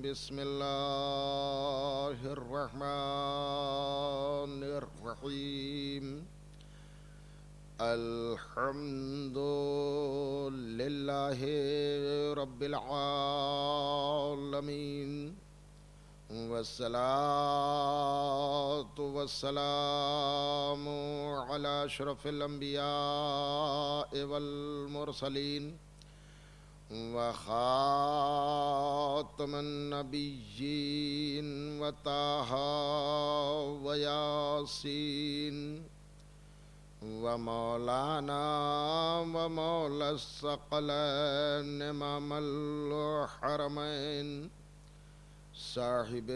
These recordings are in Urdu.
بسم اللہ الرحمن الرحیم الحمد للہ رب العالمین والصلاة والسلام علی اشرف الانبیاء والمرسلین وخاتم النبیین وطہ ویاسین ومولانا ومولا الثقلین امام الحرمین صاحب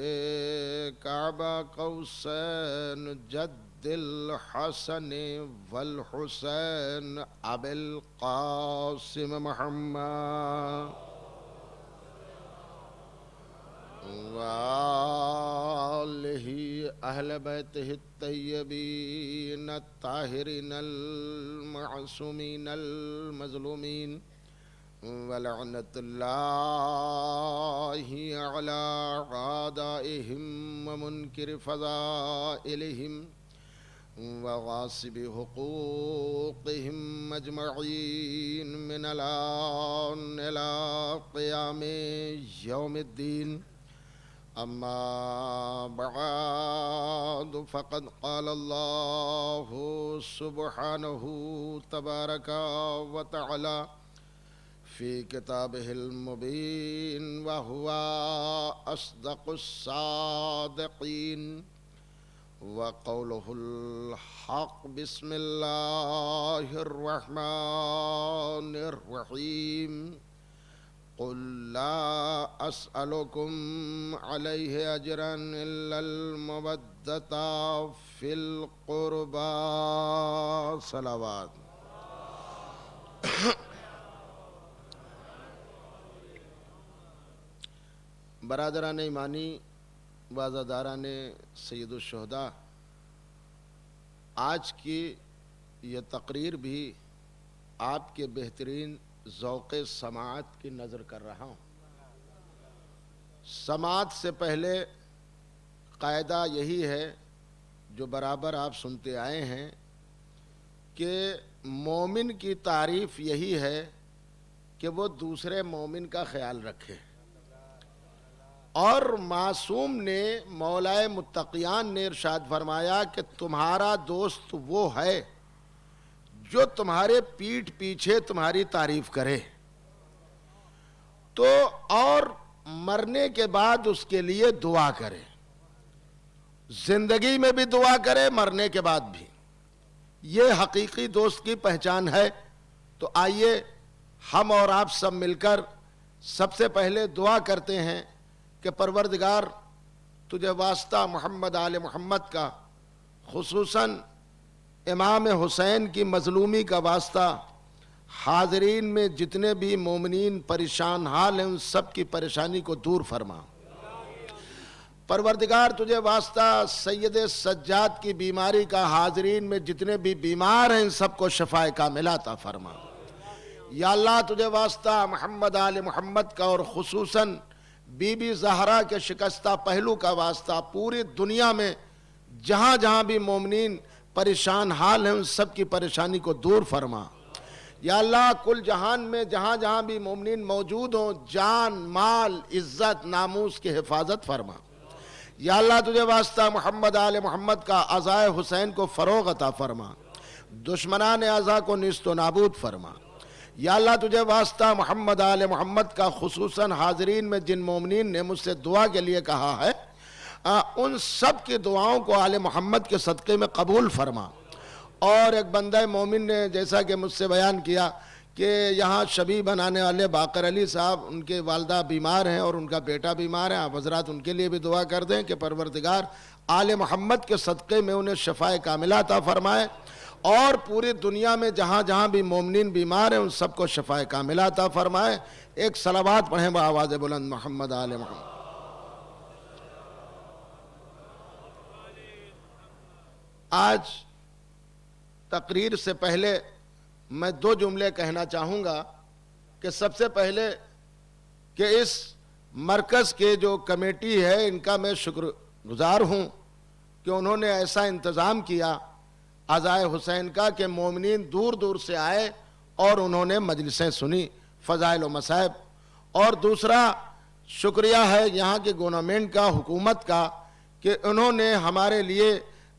کعبہ قوسین جد الحسن والحسین ابی القاسم محمد وآلہ اہل بیتہ الطیبین الطاہرین المعصومین المظلومین ولعنت اللہ علی اعدائہم ومنکر فضائلہم وغاصب حقوقهم اجمعین من الان الى قیام یوم الدین اما بعد فقد قال اللہ سبحانہ تبارک وتعالی فی کتابہ المبین وہو اصدق الصادقین وقولہ الحق بسم اللہ الرحمن الرحیم قل لا اسألکم علیہ اجرا الا المودۃ فی القربى صلوات برادران ایمانی وعزاداران سید الشہداء، آج کی یہ تقریر بھی آپ کے بہترین ذوق سماعت کی نظر کر رہا ہوں۔ سماعت سے پہلے قاعدہ یہی ہے جو برابر آپ سنتے آئے ہیں کہ مومن کی تعریف یہی ہے کہ وہ دوسرے مومن کا خیال رکھے، اور معصوم نے مولائے متقیان نے ارشاد فرمایا کہ تمہارا دوست وہ ہے جو تمہارے پیٹھ پیچھے تمہاری تعریف کرے، تو اور مرنے کے بعد اس کے لیے دعا کرے، زندگی میں بھی دعا کرے، مرنے کے بعد بھی۔ یہ حقیقی دوست کی پہچان ہے۔ تو آئیے ہم اور آپ سب مل کر سب سے پہلے دعا کرتے ہیں کہ پروردگار تجھے واسطہ محمد آل محمد کا، خصوصاً امام حسین کی مظلومی کا واسطہ، حاضرین میں جتنے بھی مومنین پریشان حال ہیں ان سب کی پریشانی کو دور فرما۔ پروردگار تجھے واسطہ سید سجاد کی بیماری کا، حاضرین میں جتنے بھی بیمار ہیں ان سب کو شفاء کاملہ عطا فرما۔ یا اللہ تجھے واسطہ محمد آل محمد کا اور خصوصاً بی بی زہرا کے شکستہ پہلو کا واسطہ، پوری دنیا میں جہاں جہاں بھی مومنین پریشان حال ہیں ان سب کی پریشانی کو دور فرما۔ یا اللہ کل جہان میں جہاں جہاں بھی مومنین موجود ہوں، جان، مال، عزت، ناموس کی حفاظت فرما۔ یا اللہ تجھے واسطہ محمد آل محمد کا عزائے حسین کو فروغ عطا فرما، دشمنان عزا کو نیست و نابود فرما۔ یا اللہ تجھے واسطہ محمد آل محمد کا، خصوصاً حاضرین میں جن مومنین نے مجھ سے دعا کے لیے کہا ہے ان سب کی دعاؤں کو آل محمد کے صدقے میں قبول فرما۔ اور ایک بندہ مومن نے جیسا کہ مجھ سے بیان کیا کہ یہاں شبیہ بنانے والے باقر علی صاحب، ان کے والدہ بیمار ہیں اور ان کا بیٹا بیمار ہے، آپ حضرات ان کے لیے بھی دعا کر دیں کہ پروردگار آل محمد کے صدقے میں انہیں شفاء کاملہ عطا فرمائے، اور پوری دنیا میں جہاں جہاں بھی مومنین بیمار ہیں ان سب کو شفاء کاملہ عطا فرمائے۔ ایک صلوات پڑھیں بآواز بلند محمد آل محمد۔ آج تقریر سے پہلے میں دو جملے کہنا چاہوں گا کہ سب سے پہلے کہ اس مرکز کے جو کمیٹی ہے ان کا میں شکر گزار ہوں کہ انہوں نے ایسا انتظام کیا عزائے حسین کا کہ مومنین دور دور سے آئے اور انہوں نے مجلسیں سنی فضائل و مصائب. اور دوسرا شکریہ ہے یہاں کے گورنمنٹ کا, حکومت کا, کہ انہوں نے ہمارے لیے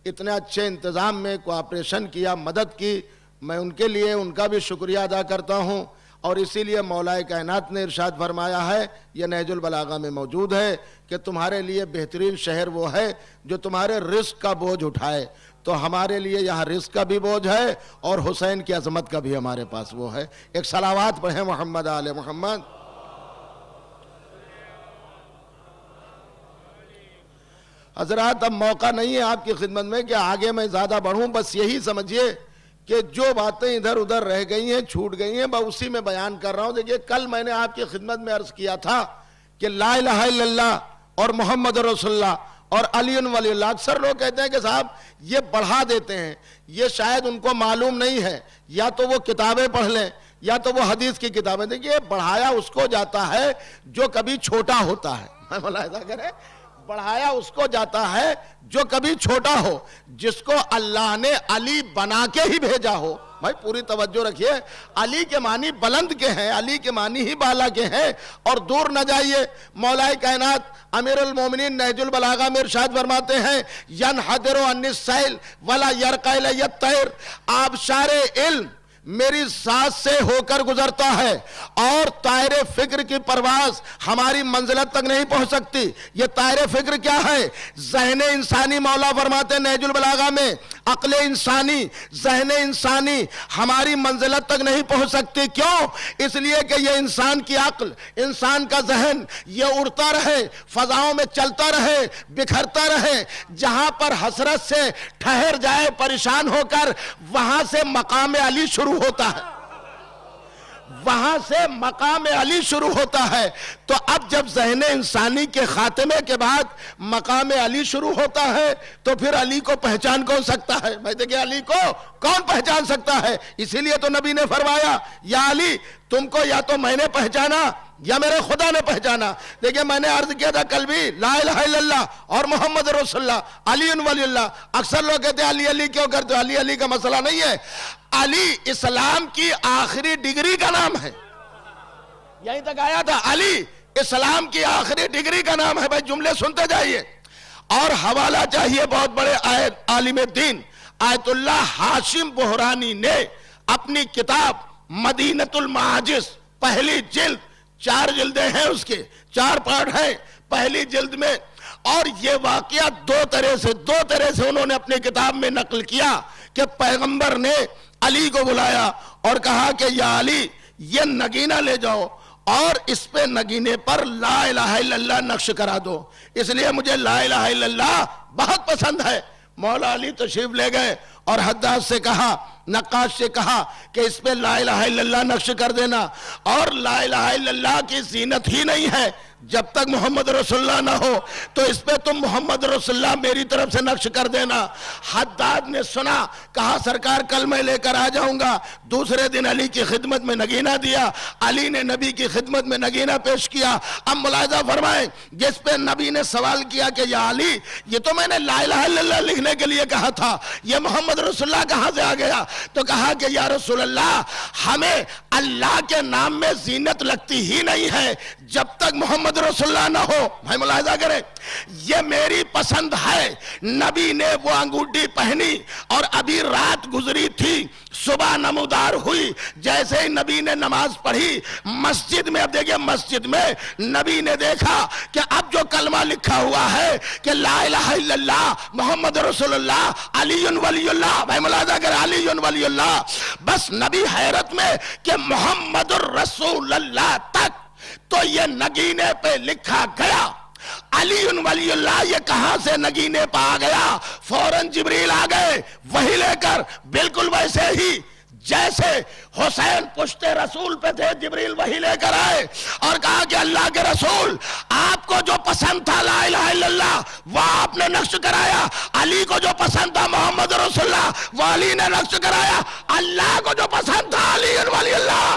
اتنے اچھے انتظام میں کوآپریشن کیا, مدد کی. میں ان کے لیے ان کا بھی شکریہ ادا کرتا ہوں. اور اسی لیے مولا کائنات نے ارشاد فرمایا ہے, یہ نہج البلاغہ میں موجود ہے, کہ تمہارے لیے بہترین شہر وہ ہے جو تمہارے رزق کا بوجھ اٹھائے. تو ہمارے لیے یہاں رزق کا بھی بوجھ ہے اور حسین کی عظمت کا بھی ہمارے پاس وہ ہے. ایک صلوات پڑھیں محمد آل محمد. حضرات اب موقع نہیں ہے آپ کی خدمت میں کہ آگے میں زیادہ بڑھوں, بس یہی سمجھیے کہ جو باتیں ادھر ادھر رہ گئی ہیں, چھوٹ گئی ہیں, میں اسی میں بیان کر رہا ہوں. دیکھیے کل میں نے آپ کی خدمت میں عرض کیا تھا کہ لا الہ الا اللہ اور محمد رسول اللہ اور علی ولی اللہ. اکثر لوگ کہتے ہیں کہ صاحب یہ بڑھا دیتے ہیں, یہ شاید ان کو معلوم نہیں ہے, یا تو وہ کتابیں پڑھ لیں یا تو وہ حدیث کی کتابیں. دیکھیے بڑھایا اس کو جاتا ہے جو کبھی چھوٹا ہوتا ہے. میں ملاحظہ کریں, بڑھایا اس کو جاتا ہے جو کبھی چھوٹا ہو, جس کو اللہ نے علی بنا کے ہی بھیجا ہو. بھائی پوری توجہ رکھیے, علی کے معنی بلند کے ہیں, علی کے معنی ہی بالا کے ہیں. اور دور نہ جائیے, مولا کائنات امیر المومنین نہج البلاغہ میں ارشاد فرماتے ہیں ینحدر عن السیل ولا یرقی الی الطیر. آبشار علم میری ذات سے ہو کر گزرتا ہے اور طائر فکر کی پرواز ہماری منزلت تک نہیں پہنچ سکتی. یہ طائر فکر کیا ہے؟ ذہن انسانی. مولا فرماتے ہیں نہج البلاغہ میں عقل انسانی, ذہن انسانی ہماری منزلت تک نہیں پہنچ سکتی. کیوں؟ اس لیے کہ یہ انسان کی عقل, انسان کا ذہن یہ اڑتا رہے, فضاؤں میں چلتا رہے, بکھرتا رہے. جہاں پر حسرت سے ٹھہر جائے پریشان ہو کر, وہاں سے مقام علی شروع ہوتا ہے, وہاں سے مقام علی شروع ہوتا ہے. تو اب جب ذہن انسانی کے خاتمے کے بعد مقام علی شروع ہوتا ہے تو پھر علی کو پہچان کون سکتا ہے؟ بھائی دیکھیں علی کو کون پہچان سکتا ہے؟ اسی لیے تو نبی نے فرمایا یا علی تم کو یا تو میں نے پہچانا یا میرے خدا نے پہچانا. دیکھیں میں نے عرض کیا تھا کل بھی, لا الہ الا اللہ اور محمد رسول اللہ علی ولی اللہ. اکثر لوگ کہتے ہیں علی علی کیوں کرتے ہو؟ علی علی کا مسئلہ نہیں ہے. علی اسلام کی آخری ڈگری کا نام ہے. یہیں تک آیا تھا, علی اسلام کی آخری ڈگری کا نام ہے. بھائی جملے سنتے جائیے. اور حوالہ چاہیے بہت بڑے عالم دین آیت اللہ ہاشم بحرانی نے اپنی کتاب مدینۃ المعاجز پہلی جلد, 4 جلدیں ہیں اس کے, 4 پارٹ ہیں پہلی جلد میں. اور یہ واقعہ دو طرح سے انہوں نے اپنی کتاب میں نقل کیا کہ پیغمبر نے علی کو بلایا اور کہا کہ یا علی یہ نگینہ لے جاؤ اور اس پہ نگینے پر لا الہ الا اللہ نقش کرا دو. اس لیے مجھے لا الہ الا اللہ بہت پسند ہے. مولا علی تشریف لے گئے اور حداد سے کہا, نقاش سے کہا کہ اس پہ لا الہ الا اللہ نقش کر دینا. اور لا الہ الا اللہ کی زینت ہی نہیں ہے جب تک محمد رسول اللہ نہ ہو, تو اس پہ تم محمد رسول اللہ میری طرف سے نقش کر دینا. حداد نے سنا, کہا سرکار کل میں لے کر آ جاؤں گا. دوسرے دن علی کی خدمت میں نگینہ دیا, علی نے نبی کی خدمت میں نگینہ پیش کیا. اب ملاحظہ فرمائیں, جس پہ نبی نے سوال کیا کہ یا علی یہ تو میں نے لا الہ الا اللہ لکھنے کے لیے کہا تھا, یہ محمد رسول اللہ کہاں سے آ گیا؟ تو کہا کہ یا رسول اللہ ہمیں اللہ کے نام میں زینت لگتی ہی نہیں ہے جب تک محمد رسول اللہ نہ ہو. بھائی ملاحظہ کریں, یہ میری پسند ہے. نبی نے وہ انگوٹھی پہنی اور ابھی رات گزری تھی, صبح نمودار ہوئی. جیسے ہی نبی نے نماز پڑھی مسجد میں, اب دیکھیں مسجد میں نبی نے دیکھا کہ اب جو کلمہ لکھا ہوا ہے کہ لا الہ الا اللہ محمد رسول اللہ علی ولی اللہ, بھائی ملاحظہ کریں علی ولی اللہ, بس نبی حیرت میں کہ محمد الرسول اللہ تک تو یہ نگینے پہ لکھا گیا. علی ولی اللہ یہ کہاں سے نگینے پہ آ گیا؟ فوراً جبریل آ گئے وہی لے کر, بالکل ویسے ہی جیسے حسین پشت رسول پہ تھے, جبریل وہی لے کر آئے اور کہا کہ اللہ کے رسول آپ کو جو پسند تھا لا الہ الا اللہ وہ آپ نے نقش کرایا, علی کو جو پسند تھا محمد رسول اللہ وہ علی نے نقش کرایا, اللہ کو جو پسند تھا علی ولی اللہ.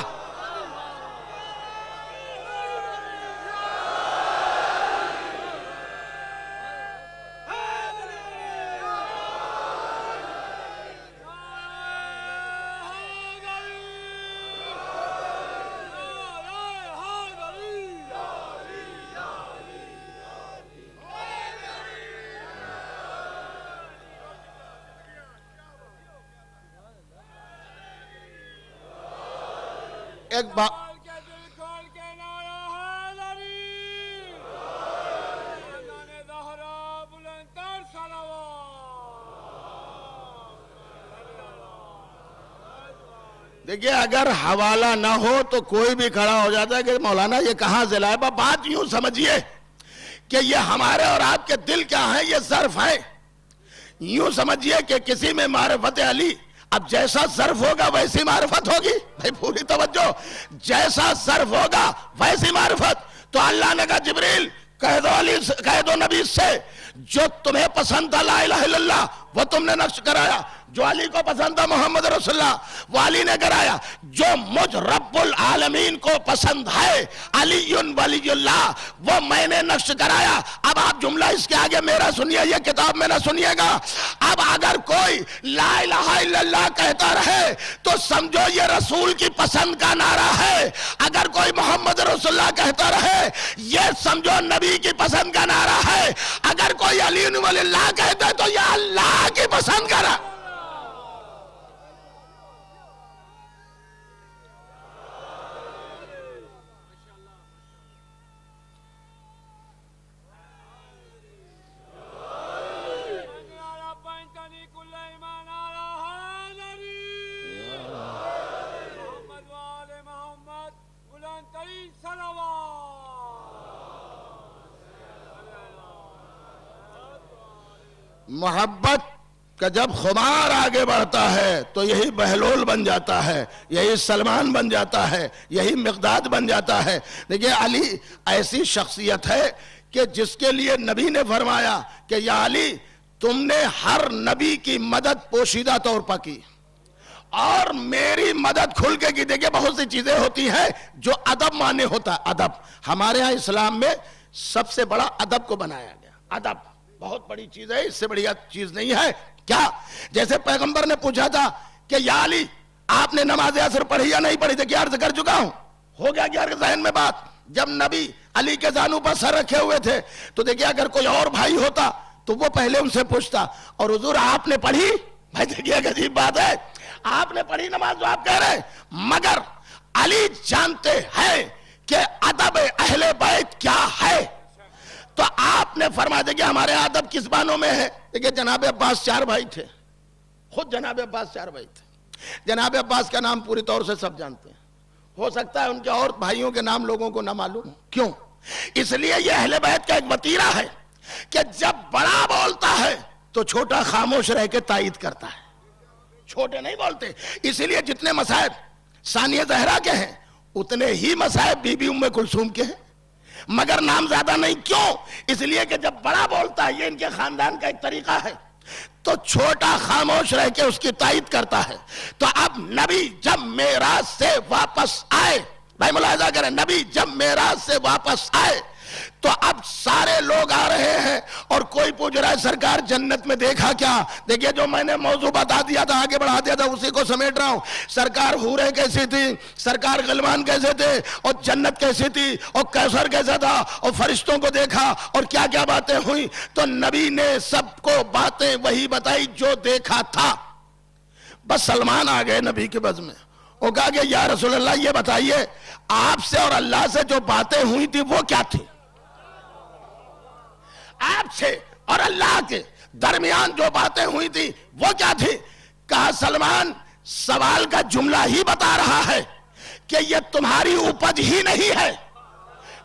ایک بات دیکھیے، اگر حوالہ نہ ہو تو کوئی بھی کھڑا ہو جاتا ہے کہ مولانا یہ کہاں سے لائے. بات یوں سمجھیے کہ یہ ہمارے اور آپ کے دل کیا ہیں، یہ ظرف ہے. یوں سمجھیے کہ کسی میں معرفت علی، اب جیسا ظرف ہوگا ویسی معرفت ہوگی. بھائی پوری توجہ، جیسا ظرف ہوگا ویسی معرفت. تو اللہ نے کہا جبریل کہہ دو نبی سے، جو تمہیں پسند تھا لا الہ الا اللہ وہ تم نے نقش کرایا، جو علی کو پسند تھا محمد رسول اللہ وہ علی نے کرایا، جو مجھ رب العالمین کو پسند ہے علی ولی اللہ وہ میں نے نقش کرایا. اب آپ جملہ اس کے آگے میرا سنیے، یہ کتاب میں نہ سنیے گا. اب اگر کوئی لا الہ الا اللہ کہتا رہے تو سمجھو یہ رسول کی پسند کا نعرہ ہے. اگر کوئی محمد رسول اللہ کہتا رہے یہ سمجھو نبی کی پسند کا نعرہ ہے. اگر کوئی علی ولی اللہ کہتا ہے تو یہ اللہ کی پسند کا نعرہ. محبت کا جب خمار آگے بڑھتا ہے تو یہی بہلول بن جاتا ہے، یہی سلمان بن جاتا ہے، یہی مقداد بن جاتا ہے. دیکھیں علی ایسی شخصیت ہے کہ جس کے لیے نبی نے فرمایا کہ یا علی تم نے ہر نبی کی مدد پوشیدہ طور پر کی اور میری مدد کھل کے کی. دیکھیں بہت سی چیزیں ہوتی ہیں جو ادب مانے ہوتا ہے. ادب ہمارے ہاں اسلام میں سب سے بڑا ادب کو بنایا گیا. ادب بہت بڑی چیز ہے، اس سے بڑی چیز نہیں ہے. کیا جیسے پیغمبر نے پوچھا تھا کہ یا علی آپ نے نماز عصر پڑھی یا نہیں پڑھی؟ دیکھیں عرض کر چکا ہوں، ہو گیا کہ ذہن میں بات. جب نبی علی کے زانوں پر سر رکھے ہوئے تھے تو دیکھیں اگر کوئی اور بھائی ہوتا تو وہ پہلے ان سے پوچھتا اور حضور آپ نے پڑھی؟ بھائی دیکھیے عجیب بات ہے، آپ نے پڑھی نماز جو آپ کہہ رہے ہیں. مگر علی جانتے ہیں کہ ادب اہل بیت کیا ہے. تو آپ نے فرما دے کہ ہمارے ادب کس بانوں میں ہے. دیکھیں جناب عباس 4 بھائی تھے، خود جناب عباس 4 بھائی تھے. جناب عباس کا نام پوری طور سے سب جانتے ہیں. ہو سکتا ہے ان کے اور بھائیوں کے نام لوگوں کو نہ معلوم. کیوں؟ اس لیے یہ اہل بیت کا ایک وتیرہ ہے کہ جب بڑا بولتا ہے تو چھوٹا خاموش رہ کے تائید کرتا ہے. چھوٹے نہیں بولتے. اسی لیے جتنے مصائب ثانیہ زہرا کے ہیں اتنے ہی مصائب بی بی ام کلثوم کے ہیں، مگر نام زیادہ نہیں. کیوں؟ اس لیے کہ جب بڑا بولتا ہے، یہ ان کے خاندان کا ایک طریقہ ہے، تو چھوٹا خاموش رہ کے اس کی تائید کرتا ہے. تو اب نبی جب معراج سے واپس آئے، بھائی ملاحظہ کریں، نبی جب معراج سے واپس آئے تو اب سارے لوگ آ رہے ہیں اور کوئی پوچھ رہا ہے سرکار جنت میں دیکھا کیا؟ دیکھیے جو میں نے موضوع بتا دیا تھا، آگے بڑھا دیا تھا، اسی کو سمیٹ رہا ہوں. سرکار حوریں کیسی تھی، سرکار غلمان کیسے تھے، اور جنت کیسی تھی، اور کوثر کیسا تھا، اور فرشتوں کو دیکھا اور کیا کیا باتیں ہوئی. تو نبی نے سب کو باتیں وہی بتائی جو دیکھا تھا. بس سلمان آ گئے نبی کے بز میں. وہ کہا کہ یا رسول اللہ یہ بتائیے آپ سے اور اللہ سے جو باتیں ہوئی تھی وہ کیا تھی؟ آپ سے اور اللہ کے درمیان جو باتیں ہوئی تھی وہ کیا تھی؟ کہا سلمان سوال کا جملہ ہی بتا رہا ہے کہ یہ تمہاری اپج ہی نہیں ہے،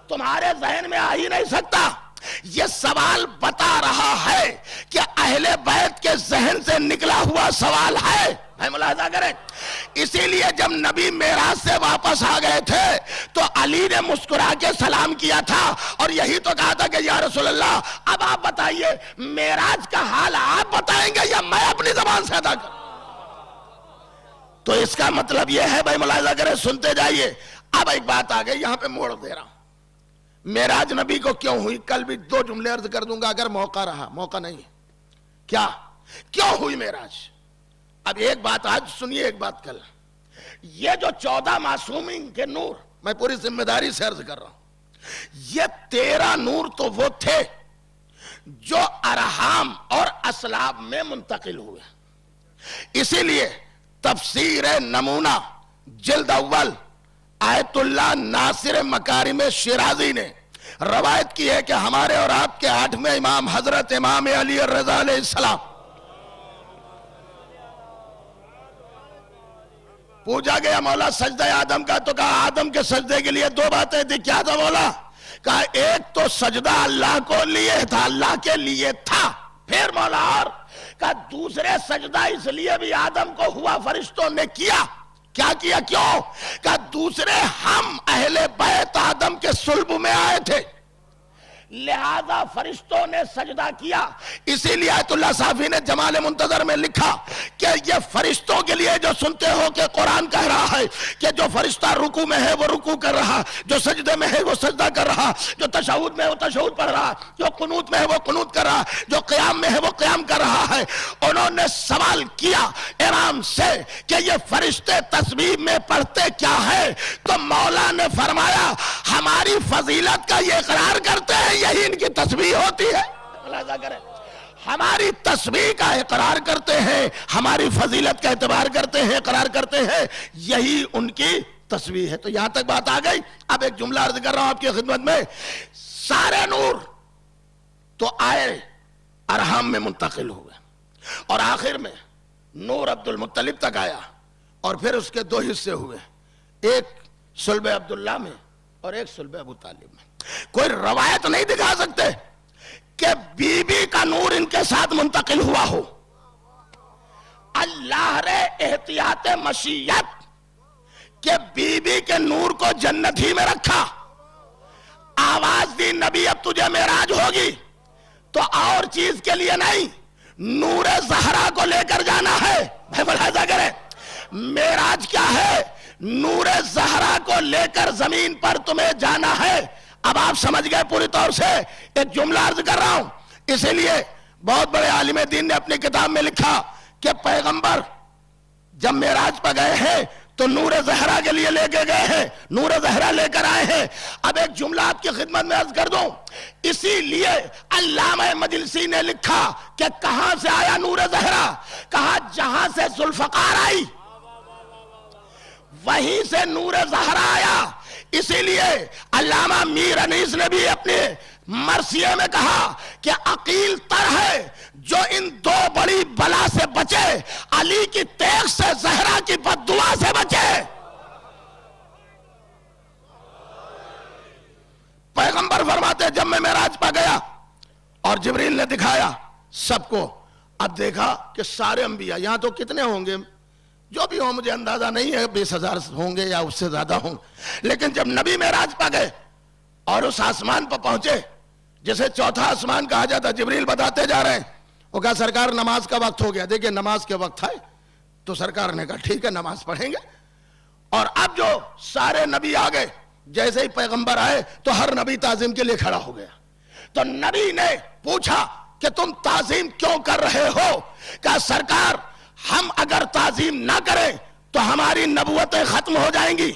تمہارے ذہن میں آ ہی نہیں سکتا. یہ سوال بتا رہا ہے کہ اہل بیت کے ذہن سے نکلا ہوا سوال ہے. بھائی ملاحظہ کریں، اسی لیے جب نبی معراج سے واپس آ گئے تھے تو علی نے مسکرا کے سلام کیا تھا اور یہی تو کہا تھا کہ یا رسول اللہ اب آپ بتائیے معراج کا حال آپ بتائیں گے یا میں اپنی زبان سے ادا کروں؟ تو اس کا مطلب یہ ہے، بھائی ملاحظہ کریں، سنتے جائیے. اب ایک بات آ گئی، یہاں پہ موڑ دے رہا ہوں. معراج نبی کو کیوں ہوئی؟ کل بھی 2 جملے عرض کر دوں گا اگر موقع رہا. موقع نہیں ہے. کیا کیوں ہوئی معراج؟ اب ایک بات آج سنیے، ایک بات کل. یہ جو 14 معصومین کے نور، میں پوری ذمہ داری سے عرض کر رہا ہوں، یہ 13 نور تو وہ تھے جو ارحام اور اسلاب میں منتقل ہوئے. اسی لیے تفسیر نمونہ جلد اول آیت اللہ ناصر مکارم شیرازی نے روایت کی ہے کہ ہمارے اور آپ کے 8ویں امام حضرت امام علی الرضا علیہ السلام پوچھا گیا مولا سجدہ آدم کا، تو کہا آدم کے سجدے کے لیے 2 باتیں تھی. کیا تھا مولا؟ کہا ایک تو سجدہ اللہ کو لیے تھا، اللہ کے لیے تھا. پھر مولا اور کہا دوسرے سجدہ اس لیے بھی آدم کو ہوا، فرشتوں نے کیا. کیا کیا؟ کیوں؟ کہا دوسرے ہم اہل بیت آدم کے صلب میں آئے تھے، لہذا فرشتوں نے سجدہ کیا. اسی لیے آیت اللہ صافی نے جمال منتظر میں لکھا کہ یہ فرشتوں کے لیے جو سنتے ہو کہ قرآن کہہ رہا ہے کہ جو فرشتہ رکوع میں ہے وہ رکوع کر رہا، جو سجدے میں ہے وہ سجدہ کر رہا، جو تشہد میں ہے وہ تشہد پڑھ رہا، جو قنوت میں ہے وہ قنوت کر رہا، جو قیام میں ہے وہ قیام کر رہا ہے. انہوں نے سوال کیا امام سے کہ یہ فرشتے تسبیح میں پڑھتے کیا ہے؟ تو مولا نے فرمایا ہماری فضیلت کا یہ اقرار کرتے ہیں، یہی ان کی تسبیح ہوتی ہے. ہماری تسبیح کا اقرار کرتے ہیں، ہماری فضیلت کا اعتبار کرتے ہیں، اقرار کرتے ہیں، یہی ان کی تسبیح ہے. تو یہاں تک بات آ گئی. اب ایک جملہ عرض کر رہا ہوں آپ کی خدمت میں. سارے نور تو آئے ارحام میں منتقل ہوئے، اور آخر میں نور عبد المطلب تک آیا، اور پھر اس کے 2 حصے ہوئے، ایک صلب عبداللہ میں اور ایک صلب ابو طالب میں. کوئی روایت نہیں دکھا سکتے کہ بی بی کا نور ان کے ساتھ منتقل ہوا ہو. اللہ نے احتیاط مشیت کہ بی بی کے نور کو جنت ہی میں رکھا. آواز دی نبی اب تجھے معراج ہوگی تو اور چیز کے لیے نہیں، نور زہرا کو لے کر جانا ہے. ملاحظہ کریں، معراج کیا ہے؟ نور زہرا کو لے کر زمین پر تمہیں جانا ہے. اب آپ سمجھ گئے پوری طور سے. ایک جملہ عرض کر رہا ہوں، اسی لیے بہت بڑے عالم دین نے اپنی کتاب میں لکھا کہ پیغمبر جب معراج پہ گئے ہیں تو نور زہرا کے لیے لے کے گئے ہیں، نور زہرا لے کر آئے ہیں. اب ایک جملہ آپ کی خدمت میں عرض کر دوں. اسی لیے علامہ مجلسی نے لکھا کہ کہاں سے آیا نور زہرا؟ کہا جہاں سے ذوالفقار آئی وہیں سے نور زہرا آیا. اسی لیے علامہ میر انیس نے بھی اپنے مرثیے میں کہا کہ عقیل تر ہے جو ان 2 بڑی بلا سے بچے، علی کی تیغ سے، زہرا کی بددعا سے بچے. پیغمبر فرماتے جب میں معراج پہ گیا اور جبریل نے دکھایا سب کو، اب دیکھا کہ سارے انبیاء، یہاں تو کتنے ہوں گے جو بھی ہوں مجھے اندازہ نہیں ہے، 20,000 ہوں گے یا اس سے زیادہ ہوں، لیکن جب نبی معراج پہ گئے اور اس آسمان پہ پہنچے جسے 4تھا آسمان کہا جاتا، جبریل بتاتے جا رہے ہیں. وہ کہا سرکار نماز کا وقت ہو گیا. دیکھیں نماز کے وقت ہے تو سرکار نے کہا ٹھیک ہے نماز پڑھیں گے. اور اب جو سارے نبی آ گئے، جیسے ہی پیغمبر آئے تو ہر نبی تعظیم کے لیے کھڑا ہو گیا. تو نبی نے پوچھا کہ تم تعظیم کیوں کر رہے ہو؟ کہا سرکار ہم اگر تعظیم نہ کریں تو ہماری نبوتیں ختم ہو جائیں گی.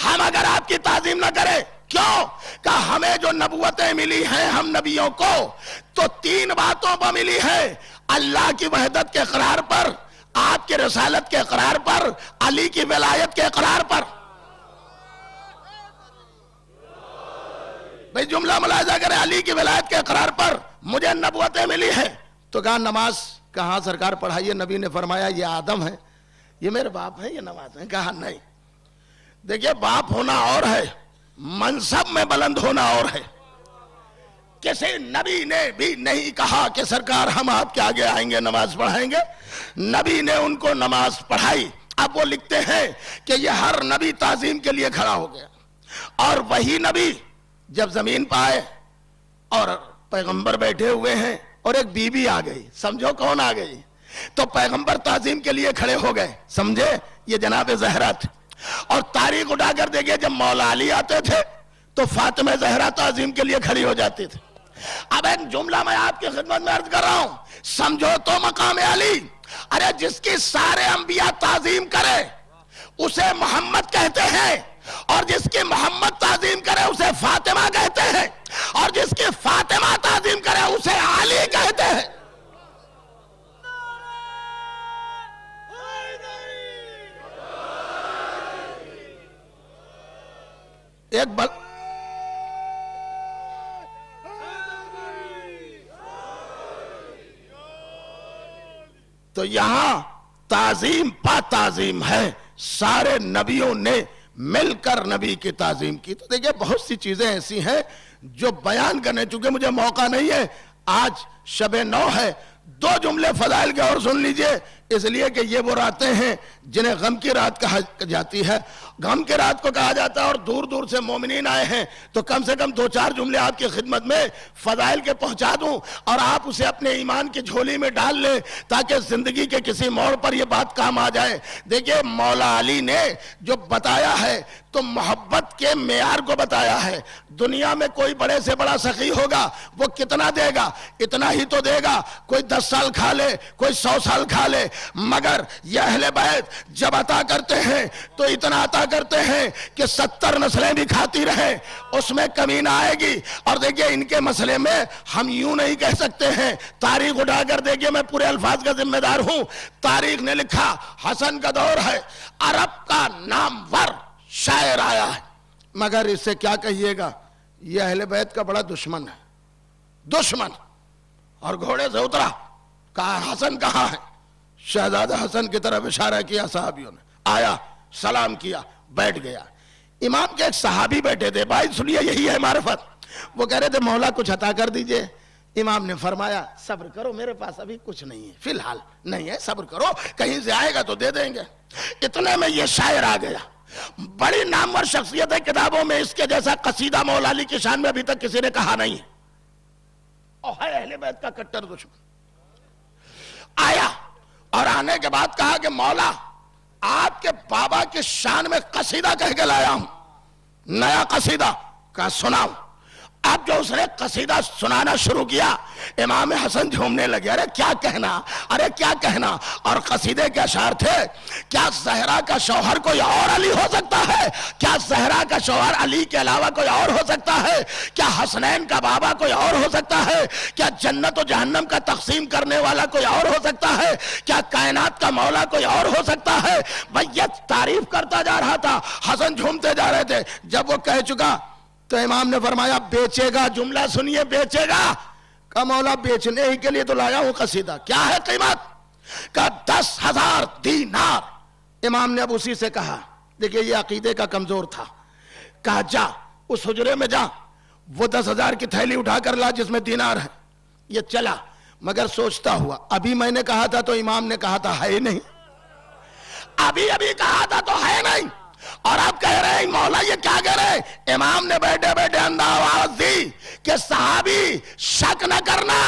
ہم اگر آپ کی تعظیم نہ کریں، کیوں؟ کہ ہمیں جو نبوتیں ملی ہیں ہم نبیوں کو تو 3 باتوں پر ملی ہے: اللہ کی وحدت کے اقرار پر، آپ کی رسالت کے اقرار پر، علی کی ولایت کے اقرار پر. بھئی جملہ ملاحظہ کریں، علی کی ولایت کے اقرار پر مجھے نبوتیں ملی ہیں. تو کہا نماز کہاں سرکار پڑھائیے. نبی نے فرمایا یہ آدم ہے، یہ میرے باپ ہیں، یہ نماز ہیں. کہا نہیں، دیکھیے باپ ہونا اور ہے، منصب میں بلند ہونا اور ہے. کسی نبی نے بھی نہیں کہا کہ سرکار ہم آپ کے آگے آئیں گے نماز پڑھائیں گے. نبی نے ان کو نماز پڑھائی. اب وہ لکھتے ہیں کہ یہ ہر نبی تعظیم کے لیے کھڑا ہو گیا، اور وہی نبی جب زمین پہ آئے اور پیغمبر بیٹھے ہوئے ہیں اور ایک بی بی آ گئی، سمجھو کون آ گئی؟ تو پیغمبر تعظیم کے لیے کھڑے ہو گئے، سمجھے یہ جناب زہرا تھے. اور تاریخ اٹھا کر دیکھیے جب مولا علی آتے تھے تو فاطمہ زہرا تعظیم کے لیے کھڑی ہو جاتی تھی. اب ایک جملہ میں آپ کی خدمت میں عرض کر رہا ہوں، سمجھو تو مقام علی. ارے جس کی سارے انبیاء تعظیم کرے اسے محمد کہتے ہیں، اور جس کی محمد تعظیم کرے اسے فاطمہ کہتے ہیں، اور جس کی فاطمہ تعظیم کرے اسے علی کہتے ہیں. ایک تو یہاں تعظیم پا تعظیم ہے، سارے نبیوں نے مل کر نبی کی تعظیم کی. تو دیکھیں بہت سی چیزیں ایسی ہیں جو بیان کرنے، چونکہ مجھے موقع نہیں ہے، آج شب نو ہے. 2 جملے فضائل کے اور سن لیجئے، اس لیے کہ یہ وہ راتیں ہیں جنہیں غم کی رات کہا جاتی ہے. غم کی رات کو کہا جاتا ہے، اور دور دور سے مومنین آئے ہیں، تو کم سے کم 2-4 جملے آپ کی خدمت میں فضائل کے پہنچا دوں، اور آپ اسے اپنے ایمان کی جھولی میں ڈال لیں تاکہ زندگی کے کسی موڑ پر یہ بات کام آ جائے. دیکھیں مولا علی نے جو بتایا ہے تو محبت کے معیار کو بتایا ہے. دنیا میں کوئی بڑے سے بڑا سخی ہوگا، وہ کتنا دے گا؟ اتنا ہی تو دے گا. کوئی 10 سال کھا لے، کوئی 100 سال کھا لے، مگر یہ اہل بیت جب عطا کرتے ہیں تو اتنا عطا کرتے ہیں کہ 70 نسلیں بھی کھاتی رہیں، اس میں کمی نہ آئے گی. اور دیکھیں ان کے مسئلے میں ہم یوں نہیں کہہ سکتے ہیں. تاریخ اٹھا کر دیکھیں، میں پورے الفاظ کا ذمہ دار ہوں. تاریخ نے لکھا حسن کا دور ہے، عرب کا نامور شاعر آیا ہے، مگر اس سے کیا کہیے گا، یہ اہل بیت کا بڑا دشمن ہے. دشمن. اور گھوڑے سے اترا، کہا حسن کہاں ہے؟ شہزادہ حسن کی طرف اشارہ کیا صحابیوں نے. آیا، سلام کیا، بیٹھ گیا. امام کے ایک صحابی بیٹھے تھے. بھائی سنیے، یہی ہے معرفت. وہ کہہ رہے تھے مولا کچھ عطا کر دیجئے. امام نے فرمایا صبر کرو، میرے پاس ابھی کچھ نہیں ہے، فی الحال نہیں ہے، صبر کرو، کہیں سے آئے گا تو دے دیں گے. اتنے میں یہ شاعر آ گیا. بڑی نامور شخصیت ہے، کتابوں میں اس کے جیسا قصیدہ مولا علی کی شان میں ابھی تک کسی نے کہا نہیں ہے، اور ہے اہل بیت کا کٹر دشمن. آیا اور آنے کے بعد کہا کہ مولا آپ کے بابا کی شان میں قصیدہ کہہ کے لایا ہوں، نیا قصیدہ. کہا سناؤ. اب جو اس نے قصیدہ سنانا شروع کیا، امام حسن جھومنے لگے. ارے کیا کہنا، ارے کیا کہنا. اور قصیدے کے اشعار تھے، کیا زہرا کا شوہر کوئی اور علی ہو سکتا ہے؟ کیا زہرا کا شوہر علی کے علاوہ کوئی اور ہو سکتا ہے؟ کیا حسنین کا بابا کوئی اور ہو سکتا ہے؟ کیا جنت و جہنم کا تقسیم کرنے والا کوئی اور ہو سکتا ہے؟ کیا کائنات کا مولا کوئی اور ہو سکتا ہے؟ بھئی یہ تعریف کرتا جا رہا تھا، حسن جھومتے جا رہے تھے. جب وہ کہہ چکا تو امام نے فرمایا بیچے گا. جملہ سنیے، بیچے گا. کہا مولا بیچنے ہی کے لیے تو لایا ہوں قصیدہ. کیا ہے قیمت؟ کہا 10,000 دینار. امام نے اب اسی سے کہا، دیکھئے یہ عقیدے کا کمزور تھا. کہا جا اس حجرے میں جا، وہ 10,000 کی تھیلی اٹھا کر لا جس میں دینار ہے. یہ چلا، مگر سوچتا ہوا ابھی میں نے کہا تھا تو امام نے کہا تھا ہے نہیں، ابھی کہا تھا تو ہے نہیں، اور آپ کہہ رہے ہیں مولا یہ کیا کہہ رہے ہیں؟ امام نے بیٹھے بیٹھے اندھا آواز دی کہ صحابی شک نہ کرنا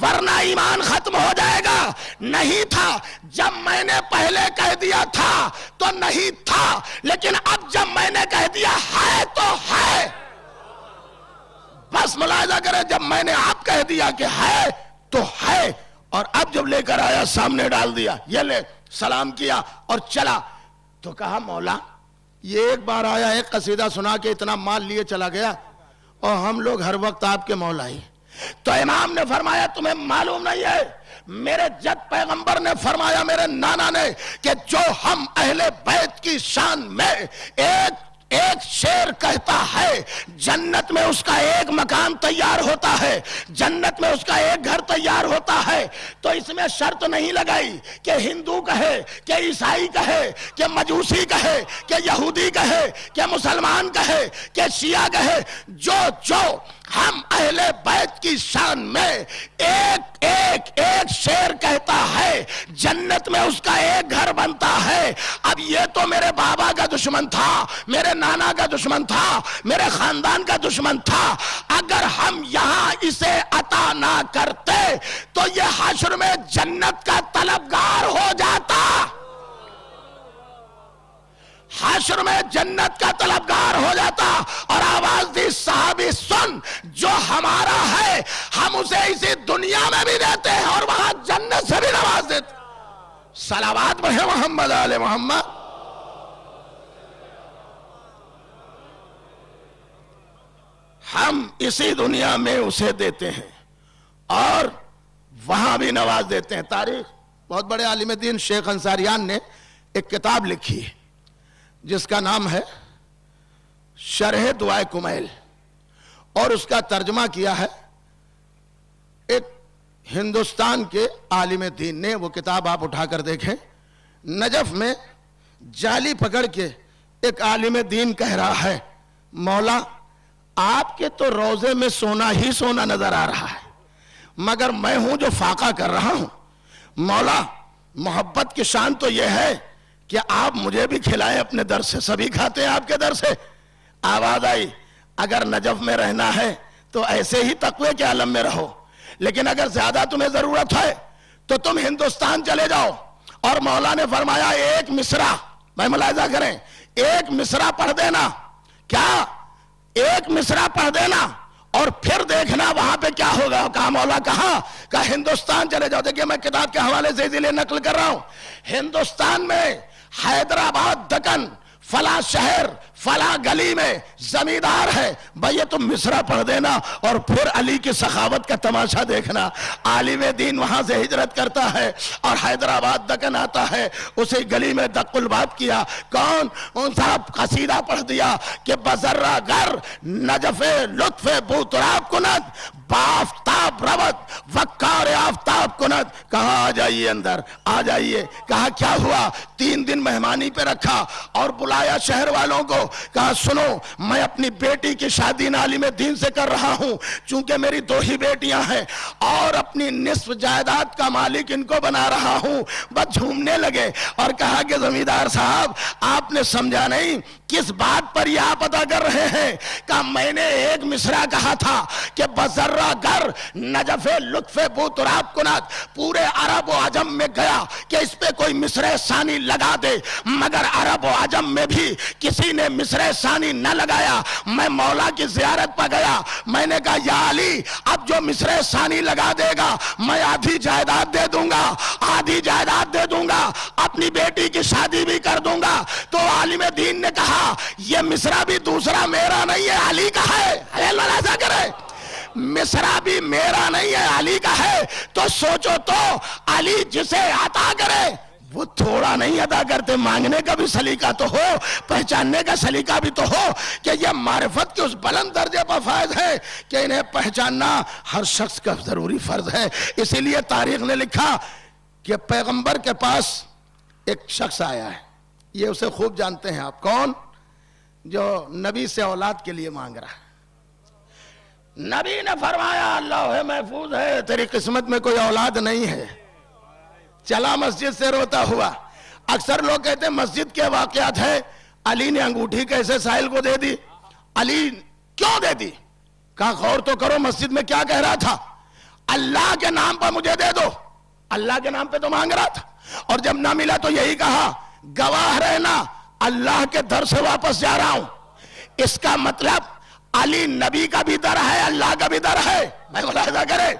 ورنہ ایمان ختم ہو جائے گا. نہیں تھا جب میں نے پہلے کہہ دیا تھا تو نہیں تھا، لیکن اب جب میں نے کہہ دیا ہے تو ہے. بس ملاحظہ کریں، جب میں نے آپ کہہ دیا کہ ہے تو ہے، اور اب جب لے کر آیا سامنے ڈال دیا، یہ لے، سلام کیا اور چلا. تو کہا مولا یہ ایک بار آیا، ایک قصیدہ سنا کے اتنا مال لیے چلا گیا، اور ہم لوگ ہر وقت آپ کے مولا ہی. تو امام نے فرمایا تمہیں معلوم نہیں ہے، میرے جد پیغمبر نے فرمایا، میرے نانا نے، کہ جو ہم اہل بیت کی شان میں ایک شعر کہتا ہے، جنت میں اس کا ایک مکان تیار ہوتا ہے، جنت میں اس کا ایک گھر تیار ہوتا ہے. تو اس میں شرط نہیں لگائی کہ ہندو کہے، کہ عیسائی کہے، کہ مجوسی کہے، کہ یہودی کہے، کہ مسلمان کہے، کہ شیعہ کہے. جو ہم اہل بیت کی شان میں ایک شعر کہتا ہے، جنت میں اس کا ایک گھر بنتا ہے. اب یہ تو میرے بابا کا دشمن تھا، میرے نانا کا دشمن تھا، میرے خاندان کا دشمن تھا. اگر ہم یہاں اسے عطا نہ کرتے تو یہ حشر میں جنت کا طلبگار ہو جاتا، حشر میں جنت کا طلبگار ہو جاتا. اور آواز دی صحابی سن، جو ہمارا ہے ہم اسے اسی دنیا میں بھی دیتے ہیں اور وہاں جنت سے بھی نواز دیتے. صلوات پڑھے محمد آل محمد. ہم اسی دنیا میں اسے دیتے ہیں اور وہاں بھی نواز دیتے ہیں. تاریخ بہت بڑے عالم دین شیخ انصاریان نے ایک کتاب لکھی ہے جس کا نام ہے شرح دعائے کمیل، اور اس کا ترجمہ کیا ہے ایک ہندوستان کے عالم دین نے. وہ کتاب آپ اٹھا کر دیکھیں. نجف میں جالی پکڑ کے ایک عالم دین کہہ رہا ہے مولا آپ کے تو روزے میں سونا ہی سونا نظر آ رہا ہے، مگر میں ہوں جو فاقہ کر رہا ہوں. مولا محبت کی شان تو یہ ہے کہ آپ مجھے بھی کھلائیں اپنے در سے، سبھی کھاتے ہیں آپ کے در سے. آواز آئی اگر نجف میں رہنا ہے تو ایسے ہی تقوی کے عالم میں رہو، لیکن اگر زیادہ تمہیں ضرورت ہے تو تم ہندوستان چلے جاؤ. اور مولا نے فرمایا ایک مصرع، میں ملاحظہ کریں، ایک مصرع پڑھ دینا. کیا؟ ایک مصرع پڑھ دینا اور پھر دیکھنا وہاں پہ کیا ہوگا. کہا مولا کہاں؟ کہا ہندوستان چلے جاؤ. دیکھیں میں کتاب کے حوالے سے اسی لیے نقل کر رہا ہوں. ہندوستان میں حیدرآباد، دکن، فلاں شہر، فلاں گلی میں زمیندار ہے. بھئی یہ تم مصرع پڑھ دینا اور پھر علی کی سخاوت کا تماشا دیکھنا. عالم دین وہاں سے ہجرت کرتا ہے اور حیدرآباد دکن آتا ہے. اسی گلی میں دق الباب کیا. کون؟ ان صاحب قصیدہ پڑھ دیا کہ بزرہ گر نجف لطف بو تراب کند بافتاب روت وقار آفتاب کند. کہا آ جائیے اندر، آ جائیے. کہا کیا ہوا؟ 3 دن مہمانی پہ رکھا اور بلایا شہر والوں کو. کہا سنو میں اپنی بیٹی کی شادی عالم دین سے کر رہا ہوں، چونکہ میری 2 ہی بیٹیاں ہیں، اور اپنی نصف جائیداد کا مالک ان کو بنا رہا ہوں. بس جھومنے لگے اور کہا کہ زمیندار صاحب آپ نے سمجھا نہیں کس بات پر یہ آپ ادا کر رہے ہیں. کہا میں نے ایک مصرع کہا تھا کہ بزرہ گر نجف لطف بو تراب کنات. پورے عرب و عجم میں گیا کہ اس پہ کوئی مصرع ثانی لگا دے، مگر عرب و عجم میں بھی کسی نے مصرع ثانی نہ لگایا. میں مولا کی زیارت پہ گیا، میں نے کہا یا علی اب جو مصرع ثانی لگا دے گا میں آدھی جائیداد دے دوں گا، آدھی جائیداد دے دوں گا، اپنی بیٹی کی شادی بھی کر دوں گا. تو عالم دین نے کہا یہ مصرع بھی دوسرا میرا نہیں ہے، علی کا ہے. اللہ ایسا کرے، مصرع بھی میرا نہیں ہے، علی کا ہے. تو سوچو تو علی جسے عطا کرے وہ تھوڑا نہیں ادا کرتے. مانگنے کا بھی سلیقہ تو ہو، پہچاننے کا سلیقہ بھی تو ہو کہ یہ معرفت کے اس بلند درجے پر فائز ہے کہ انہیں پہچاننا ہر شخص کا ضروری فرض ہے. اسی لیے تاریخ نے لکھا کہ پیغمبر کے پاس ایک شخص آیا ہے، یہ اسے خوب جانتے ہیں آپ. کون؟ جو نبی سے اولاد کے لیے مانگ رہا ہے. نبی نے فرمایا اللہ محفوظ ہے تیری قسمت میں کوئی اولاد نہیں ہے. چلا مسجد سے روتا ہوا. اکثر لوگ کہتے ہیں مسجد کے واقعات ہے، علی نے انگوٹھی کیسے سائل کو دے دی، علی کیوں دے دی؟ کہا غور تو کرو مسجد میں کیا کہہ رہا تھا، اللہ کے نام پر مجھے دے دو. اللہ کے نام پہ تو مانگ رہا تھا، اور جب نہ ملا تو یہی کہا گواہ رہنا اللہ کے در سے واپس جا رہا ہوں. اس کا مطلب علی نبی کا بھی در ہے، اللہ کا بھی در ہے. میں ملاحظہ کرے.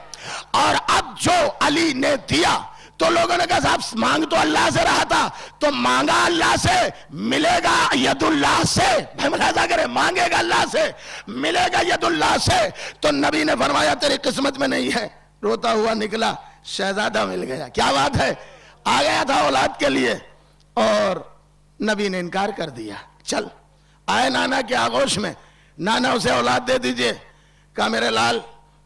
اور اب جو علی نے دیا تو لوگوں نے کہا صاحب مانگ تو اللہ سے رہا تھا، تو مانگا اللہ سے ملے گا ید اللہ سے. میں ملاحظہ کرے، مانگے گا اللہ سے ملے گا ید اللہ سے. تو نبی نے فرمایا تیری قسمت میں نہیں ہے. روتا ہوا نکلا، شہزادہ مل گیا. کیا بات ہے، آ گیا تھا اولاد کے لیے اور نبی نے انکار کر دیا. چل آئے نانا کے آغوش میں، نانا اسے اولاد دے دیجئے. کہا میرے لال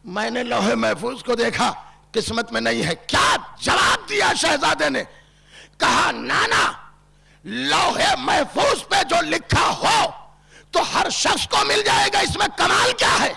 میں نے لوح محفوظ کو دیکھا، قسمت میں نہیں ہے. کیا جواب دیا شہزادے نے؟ کہا نانا لوح محفوظ پہ جو لکھا ہو تو ہر شخص کو مل جائے گا، اس میں کمال کیا ہے؟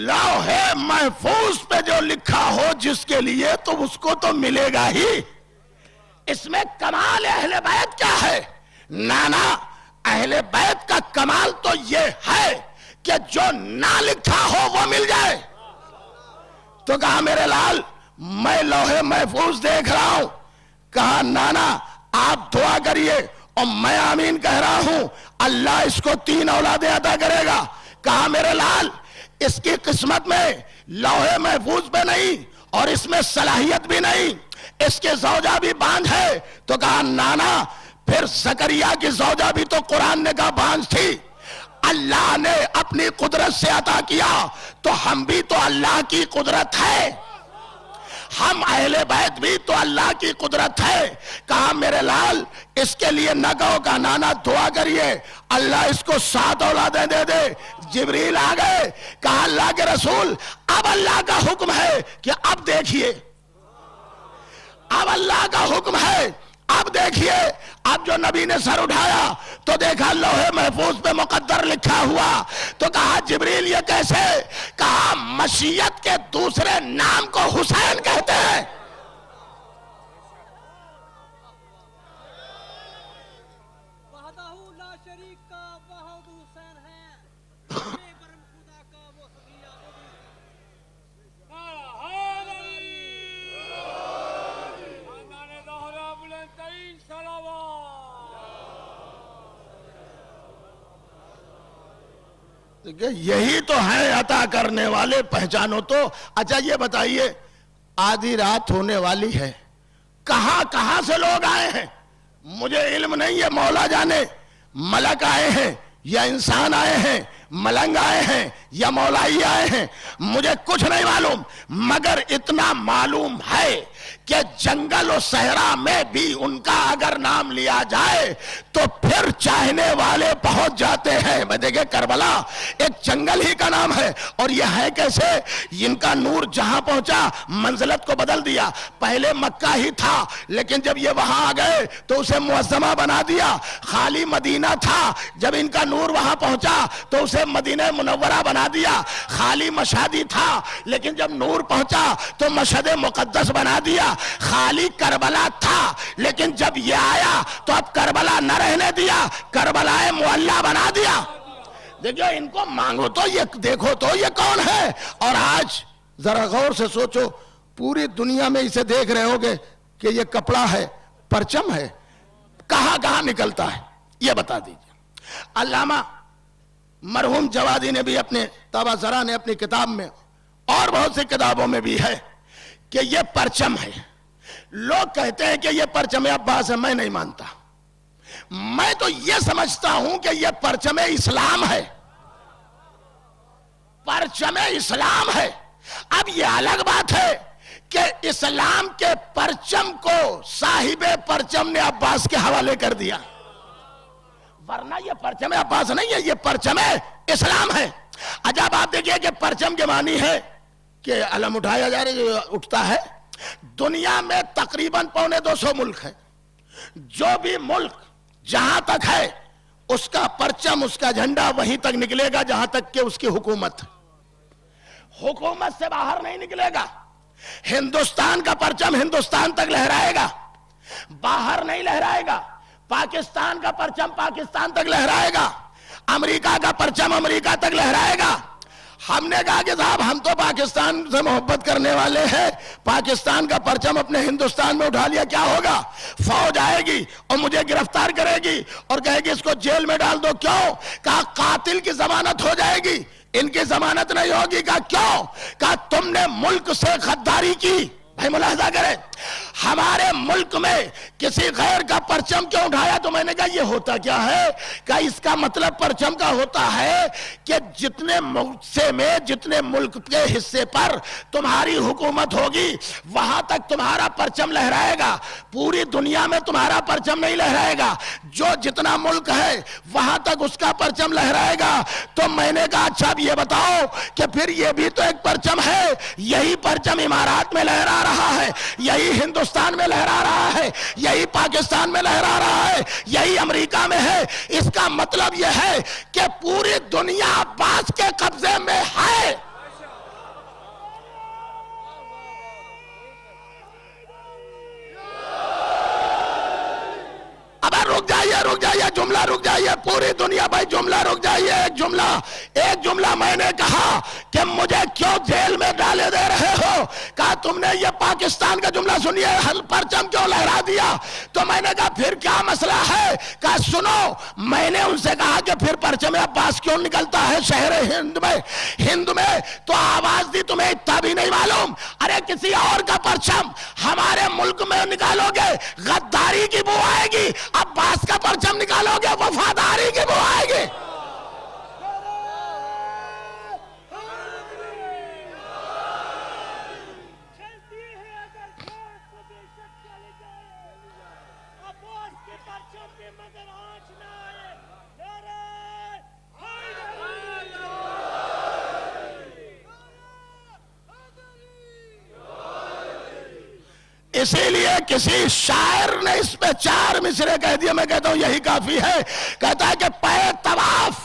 لوح محفوظ پہ جو لکھا ہو جس کے لیے تو اس کو تو ملے گا ہی. اس میں کمال اہل بیت کیا ہے؟ نانا اہل بیت کا کمال تو یہ ہے کہ جو نہ لکھا ہو وہ مل جائے. تو کہا میرے لال میں لوح محفوظ دیکھ رہا ہوں. کہا نانا آپ دعا کریے اور میں آمین کہہ رہا ہوں، اللہ اس کو 3 اولادیں عطا کرے گا. کہا میرے لال اس کی قسمت میں لوح محفوظ پہ نہیں اور اس میں صلاحیت بھی نہیں، اس کے زوجہ بھی باندھ ہے. تو کہا نانا پھر زکریا کی زوجہ بھی تو قرآن نے کہا بانجھ تھی، اللہ نے اپنی قدرت سے عطا کیا، تو ہم بھی تو اللہ کی قدرت ہے، ہم اہل بیت بھی تو اللہ کی قدرت ہے۔ کہا میرے لال اس کے لیے نہ کہو کہ نانا دعا کریے اللہ اس کو 7 اولادیں دے دے۔ جبریل آ گئے، کہا اللہ کے رسول اب اللہ کا حکم ہے کہ اب دیکھیے، اب اللہ کا حکم ہے، اب دیکھیے۔ اب جو نبی نے سر اٹھایا تو دیکھا لوح محفوظ پہ مقدر لکھا ہوا، تو کہا جبریل یہ کیسے؟ کہا مشیت کے دوسرے نام کو حسین کہتے ہیں۔ وحدہ لا شریک کا وحد حسین ہے، برم خدا کا وہ حقیہ یہی تو ہے عطا کرنے والے، پہچانو تو۔ اچھا یہ بتائیے آدھی رات ہونے والی ہے، کہاں کہاں سے لوگ آئے ہیں مجھے علم نہیں ہے، مولا جانے، ملک آئے ہیں یا انسان آئے ہیں، ملنگ آئے ہیں یا مولائی آئے ہیں، مجھے کچھ نہیں معلوم، مگر اتنا معلوم ہے کہ جنگل و صحرا میں بھی ان کا اگر نام لیا جائے تو پھر چاہنے والے پہنچ جاتے ہیں۔ میں دیکھیں کربلا ایک جنگل ہی کا نام ہے، اور یہ ہے کیسے؟ ان کا نور جہاں پہنچا منزلت کو بدل دیا، پہلے مکہ ہی تھا لیکن جب یہ وہاں آ گئے تو اسے معظمہ بنا دیا، خالی مدینہ تھا، جب ان کا نور وہاں پہنچا تو اسے مدینہ منورہ بنا دیا، خالی مشہدی تھا لیکن جب نور پہنچا تو مشہد مقدس بنا دیا، خالی کربلا تھا لیکن جب یہ آیا تو اب کربلا نہ رہنے دیا، کربلا معلیٰ بنا دیا۔ دیکھو ان کو مانگو تو یہ دیکھو تو یہ کون ہے۔ اور آج ذرا غور سے سوچو، پوری دنیا میں اسے دیکھ رہے ہوگے کہ یہ کپڑا ہے، پرچم ہے، کہاں کہاں نکلتا ہے، یہ بتا دیجئے۔ علامہ مرحوم جوادی نے بھی اپنے تبصرہ نے اپنی کتاب میں اور بہت سی کتابوں میں بھی ہے کہ یہ پرچم ہے۔ لوگ کہتے ہیں کہ یہ پرچم عباس ہے، میں نہیں مانتا، میں تو یہ سمجھتا ہوں کہ یہ پرچم اسلام ہے، پرچم اسلام ہے۔ اب یہ الگ بات ہے کہ اسلام کے پرچم کو صاحب پرچم نے عباس کے حوالے کر دیا، ورنہ یہ پرچم عباس نہیں ہے، یہ پرچم اسلام ہے۔ عجب آپ دیکھئے کہ پرچم کے معنی ہے کہ علم اٹھایا جا رہا ہے، اٹھتا ہے۔ دنیا میں تقریباً 250 ملک ہیں، جو بھی ملک جہاں تک ہے اس کا پرچم، اس کا جھنڈا وہیں تک نکلے گا جہاں تک کہ اس کی حکومت سے باہر نہیں نکلے گا۔ ہندوستان کا پرچم ہندوستان تک لہرائے گا، باہر نہیں لہرائے گا۔ پاکستان کا پرچم پاکستان تک لہرائے گا، امریکہ کا پرچم امریکہ تک لہرائے گا۔ ہم نے کہا کہ صاحب ہم تو پاکستان سے محبت کرنے والے ہیں، پاکستان کا پرچم اپنے ہندوستان میں اٹھا لیا کیا ہوگا؟ فوج آئے گی اور مجھے گرفتار کرے گی اور کہے گی اس کو جیل میں ڈال دو۔ کیوں؟ کہا قاتل کی ضمانت ہو جائے گی، ان کی ضمانت نہیں ہوگی۔ کہا کیوں؟ کہا تم نے ملک سے غداری کی۔ بھائی ملاحظہ کریں، ہمارے ملک میں کسی غیر کا پرچم کیوں اٹھایا؟ تو میں نے کہا یہ ہوتا کیا ہے؟ کہ اس کا مطلب پرچم کا ہوتا ہے کہ جتنے حصے میں، جتنے ملک کے حصے پر تمہاری حکومت ہوگی وہاں تک تمہارا پرچم لہرائے گا، پوری دنیا میں تمہارا پرچم نہیں لہرائے گا، جو جتنا ملک ہے وہاں تک اس کا پرچم لہرائے گا۔ تو میں نے کہا اچھا اب یہ بتاؤ کہ پھر یہ بھی تو ایک پرچم ہے، یہی پرچم امارات میں لہرا رہا ہے، یہی ہندوستان میں لہرا رہا ہے، یہی پاکستان میں لہرا رہا ہے، یہی امریکہ میں ہے۔ اس کا مطلب یہ ہے کہ پوری دنیا عباس کے قبضے میں ہے۔ اب رک جائیے جملہ رک جائیے، پوری دنیا بھائی جملہ رک جائیے، ایک ایک جملہ میں نے کہا کہ مجھے کیوں جیل میں ڈالے دے رہے ہو؟ کہا تم نے یہ پاکستان کا جملہ سنیے، پرچم کیوں لہرا دیا؟ تو میں نے کہا پھر کیا مسئلہ ہے؟ کہا سنو، میں نے ان سے کہا کہ پھر پرچم عباس کیوں نکلتا ہے شہر ہند میں تو آواز دی، تمہیں اتنا بھی نہیں معلوم؟ ارے کسی اور کا پرچم ہمارے ملک میں نکالو گے غداری کی بو آئے گی، عباس کا پرچم نکالو گے وفاداری کی بو آئے گی۔ اسی لیے کسی شاعر نے اس پہ 4 مصرے کہہ دیا، میں کہتا ہوں یہی کافی ہے۔ کہتا ہے کہ پے طواف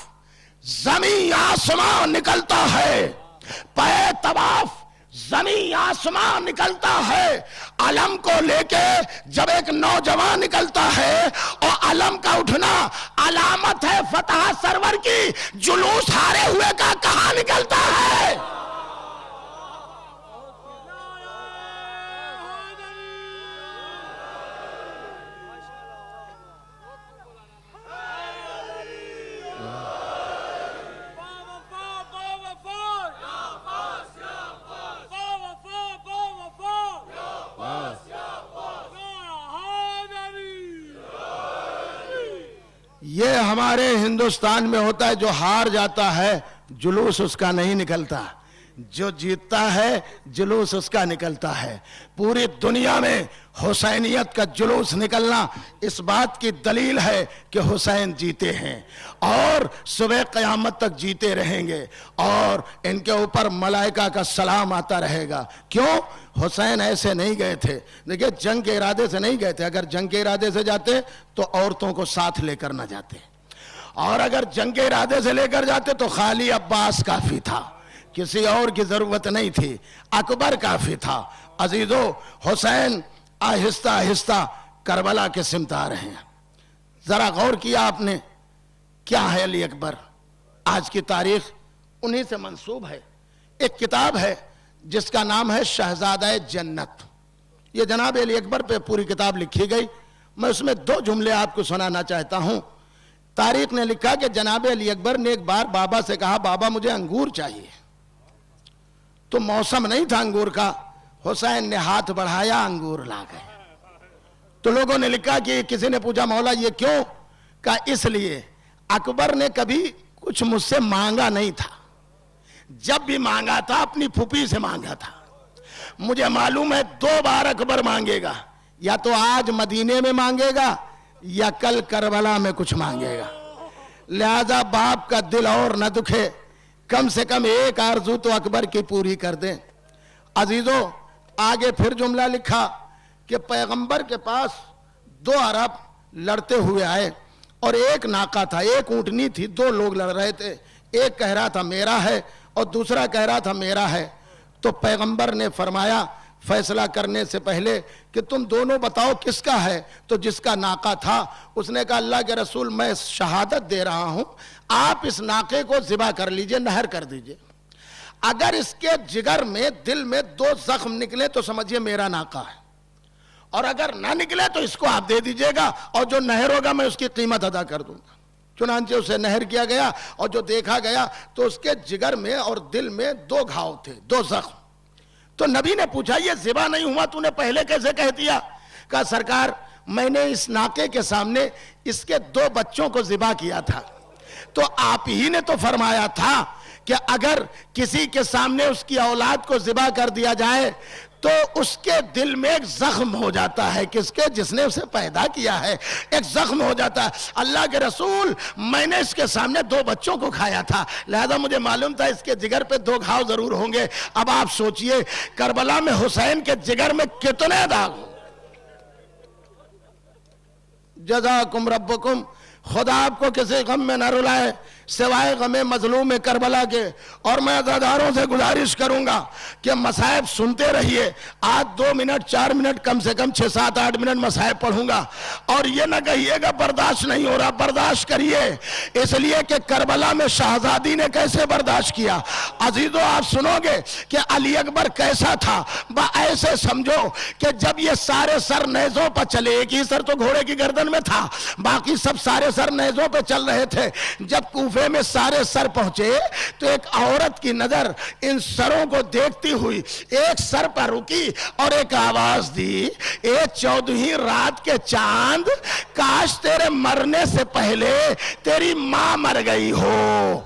زمین آسمان نکلتا ہے، پے طواف زمین آسمان نکلتا ہے، علم کو لے کے جب ایک نوجوان نکلتا ہے اور علم کا اٹھنا علامت ہے فتح سرور کی، جلوس ہارے ہوئے کا کہاں نکلتا ہے؟ یہ ہمارے ہندوستان میں ہوتا ہے، جو ہار جاتا ہے جلوس اس کا نہیں نکلتا، جو جیتتا ہے جلوس اس کا نکلتا ہے۔ پوری دنیا میں حسینیت کا جلوس نکلنا اس بات کی دلیل ہے کہ حسین جیتے ہیں اور صبح قیامت تک جیتے رہیں گے، اور ان کے اوپر ملائکہ کا سلام آتا رہے گا۔ کیوں؟ حسین ایسے نہیں گئے تھے، دیکھیں جنگ کے ارادے سے نہیں گئے تھے، اگر جنگ کے ارادے سے جاتے تو عورتوں کو ساتھ لے کر نہ جاتے، اور اگر جنگ کے ارادے سے لے کر جاتے تو خالی عباس کافی تھا، کسی اور کی ضرورت نہیں تھی، اکبر کافی تھا۔ عزیزو، حسین آہستہ آہستہ کربلا کے سمت آ رہے ہیں۔ ذرا غور کیا آپ نے کیا ہے علی اکبر؟ آج کی تاریخ انہی سے منسوب ہے۔ ایک کتاب ہے جس کا نام ہے شہزادہ جنت، یہ جناب علی اکبر پہ پوری کتاب لکھی گئی۔ میں اس میں 2 جملے آپ کو سنانا چاہتا ہوں۔ تاریخ نے لکھا کہ جناب علی اکبر نے ایک بار بابا سے کہا بابا مجھے انگور چاہیے، تو موسم نہیں تھا انگور کا، حسین نے ہاتھ بڑھایا انگور لا گئے۔ تو لوگوں نے لکھا کہ کسی نے پوچھا مولا یہ کیوں؟ کہا اس لیے اکبر نے کبھی کچھ مجھ سے مانگا نہیں تھا، جب بھی مانگا تھا اپنی پھوپھی سے مانگا تھا۔ مجھے معلوم ہے 2 بار اکبر مانگے گا، یا تو آج مدینے میں مانگے گا یا کل کربلا میں کچھ مانگے گا، لہذا باپ کا دل اور نہ دکھے، کم سے کم ایک آرزو تو اکبر کی پوری کر دیں۔ عزیزو، آگے پھر جملہ لکھا کہ پیغمبر کے پاس 2 عرب لڑتے ہوئے آئے، اور ایک ناکہ تھا، ایک اونٹنی تھی، 2 لوگ لڑ رہے تھے، ایک کہہ رہا تھا میرا ہے اور دوسرا کہہ رہا تھا میرا ہے۔ تو پیغمبر نے فرمایا فیصلہ کرنے سے پہلے کہ تم دونوں بتاؤ کس کا ہے؟ تو جس کا ناکہ تھا اس نے کہا اللہ کے رسول میں شہادت دے رہا ہوں، آپ اس ناکے کو ذبح کر لیجئے، نہر کر دیجئے، اگر اس کے جگر میں دل میں 2 زخم نکلے تو سمجھئے میرا ناکہ ہے، اور اگر نہ نکلے تو اس کو آپ دے دیجئے گا، اور جو نہر ہوگا میں اس کی قیمت ادا کر دوں گا۔ چنانچہ اسے نہر کیا گیا، اور جو دیکھا گیا تو اس کے جگر میں اور دل میں 2 گھاؤ تھے، 2 زخم۔ تو نبی نے پوچھا یہ ذبح نہیں ہوا تو نے پہلے کیسے کہہ دیا؟ کہا سرکار میں نے اس ناکے کے سامنے اس کے 2 بچوں کو ذبح کیا تھا، تو آپ ہی نے تو فرمایا تھا کہ اگر کسی کے سامنے اس کی اولاد کو ذبح کر دیا جائے تو اس کے دل میں ایک زخم ہو جاتا ہے، کس کے؟ جس نے اسے پیدا کیا ہے، ایک زخم ہو جاتا ہے۔ اللہ کے رسول میں نے اس کے سامنے 2 بچوں کو کھایا تھا، لہذا مجھے معلوم تھا اس کے جگر پہ 2 گھاؤ ضرور ہوں گے۔ اب آپ سوچئے کربلا میں حسین کے جگر میں کتنے داغ ہوں۔ جزاکم ربکم، خدا آپ کو کسی غم میں نہ رلائے۔ سوائے غم مظلوم کربلا کے. اور میں عزاداروں سے گزارش کروں گا کہ مصائب سنتے رہیے. آج 2 منٹ 4 منٹ کم سے کم 6 7 8 منٹ مصائب پڑھوں گا, اور یہ نہ کہیے گا برداشت نہیں ہو رہا, برداشت کریے. اس لیے کہ کربلا میں شہزادی نے کیسے برداشت کیا. عزیزو آپ سنو گے کہ علی اکبر کیسا تھا. ایسے سمجھو کہ جب یہ سارے سر نیزوں پر چلے, ایک ہی سر تو گھوڑے کی گردن میں تھا, باقی سب سارے سر نیزوں پہ چل رہے تھے. جب کوفے میں سارے سر پہنچے تو ایک عورت کی نظر ان سروں کو دیکھتی ہوئی ایک سر پر رکی اور ایک آواز دی, اے 14ویں رات کے چاند, کاش تیرے مرنے سے پہلے تیری ماں مر گئی ہو.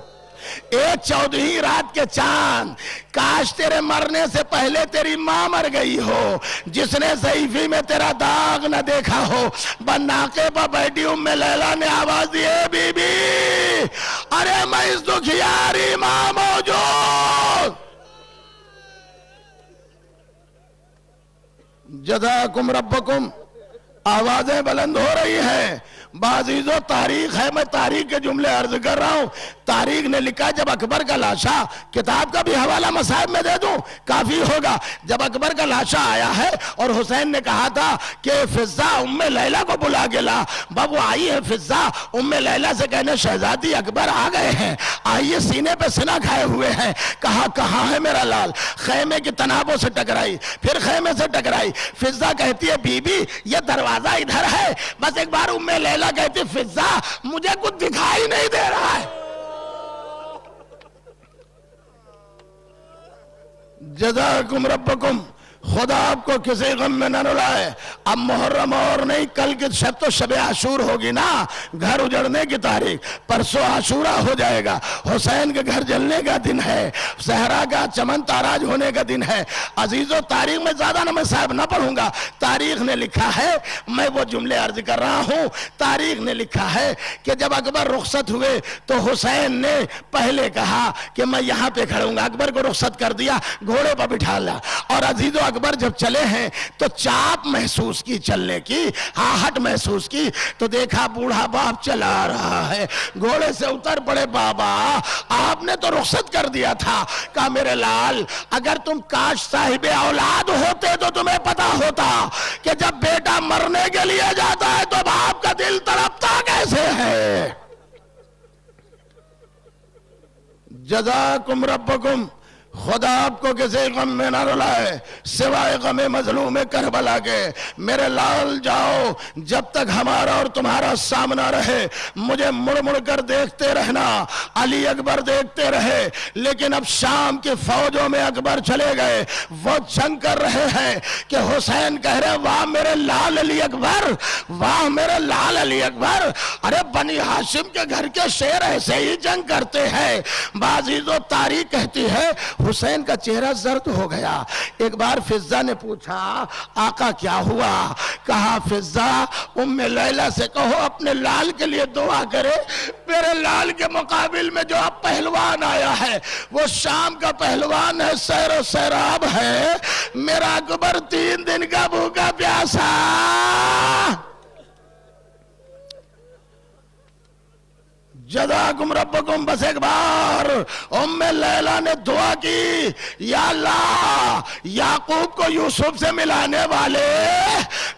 اے 14ویں رات کے چاند, کاش تیرے مرنے سے پہلے تیری ماں مر گئی ہو, جس نے ضعیفی میں تیرا داغ نہ دیکھا ہو. بناقے پر بیٹھی ام لیلا نے آواز دی, اے بی بی, ارے میں اس دکھیاری ماں موجود. جزاکم ربکم. آوازیں بلند ہو رہی ہیں. بعضیزو تاریخ ہے, میں تاریخ کے جملے عرض کر رہا ہوں. تاریخ نے لکھا جب اکبر کا لاشا, کتاب کا بھی حوالہ مصائب میں دے دوں کافی ہوگا. جب اکبر کا لاشا آیا ہے اور حسین نے کہا تھا کہ فضہ ام لیلا کو بلا کے لا, باب وہ آئی ہے فضہ ام لیلا سے کہنے شہزادی اکبر آ گئے ہیں, آئیے سینے پہ سینہ کھائے ہوئے ہیں. کہا کہاں ہے میرا لال. خیمے کی تنابوں سے ٹکرائی, پھر خیمے سے ٹکرائی. فضہ کہتی ہے بی بی یہ دروازہ ادھر ہے. بس ایک بار ام لیلا کہتی فضہ مجھے کچھ دکھائی نہیں دے رہا ہے. جزاکم ربکم. خدا آپ کو کسی غم میں نہ رلائے. اب محرم اور نہیں, کل کی شب تو شب عاشور ہوگی نا, گھر اجڑنے کی تاریخ. پرسوں عاشورہ ہو جائے گا, حسین کے گھر جلنے کا دن ہے, صحرا کا چمن تاراج ہونے کا دن ہے. عزیزو تاریخ میں زیادہ نہ میں صاحب نہ پڑھوں گا. تاریخ نے لکھا ہے, میں وہ جملے عرض کر رہا ہوں. تاریخ نے لکھا ہے کہ جب اکبر رخصت ہوئے تو حسین نے پہلے کہا کہ میں یہاں پہ کھڑوں گا. اکبر کو رخصت کر دیا, گھوڑے پر بٹھا لیا. اور عزیزو اکبر جب چلے ہیں تو چاپ محسوس کی, چلنے کی آہٹ محسوس کی, تو دیکھا بوڑھا باپ چلا رہا ہے. گھوڑے سے اتر پڑے, بابا آپ نے تو رخصت کر دیا تھا. کہا میرے لال اگر تم کاش صاحب اولاد ہوتے تو تمہیں پتا ہوتا کہ جب بیٹا مرنے کے لیے جاتا ہے تو باپ کا دل تڑپتا کیسے ہے. جزاکم ربکم. خدا آپ کو کسی غم میں نہ رلائے سوائے غم مظلوم کربلا کے. میرے لال جاؤ, جب تک ہمارا اور تمہارا سامنا رہے مجھے مڑ مڑ کر دیکھتے رہنا. علی اکبر دیکھتے رہے, لیکن اب شام کی فوجوں میں اکبر چلے گئے. وہ جنگ کر رہے ہیں کہ حسین کہہ رہے واہ میرے لال علی اکبر, واہ میرے لال علی اکبر. ارے بنی ہاشم کے گھر کے شیر ایسے ہی جنگ کرتے ہیں. بعضیزو تاریخ کہتی ہے حسین کا چہرہ زرد ہو گیا. ایک بار فضہ نے پوچھا آقا کیا ہوا. کہا فضہ ام لیلا سے کہو اپنے لال کے لیے دعا کرے. میرے لال کے مقابل میں جو اب پہلوان آیا ہے وہ شام کا پہلوان ہے, سیر و سیراب ہے. میرا اکبر 3 دن کا بھوکا پیاسا. جزاکم ربکم. بس ایک بار ام لیلا نے دعا کی, یا اللہ یعقوب کو یوسف سے ملانے والے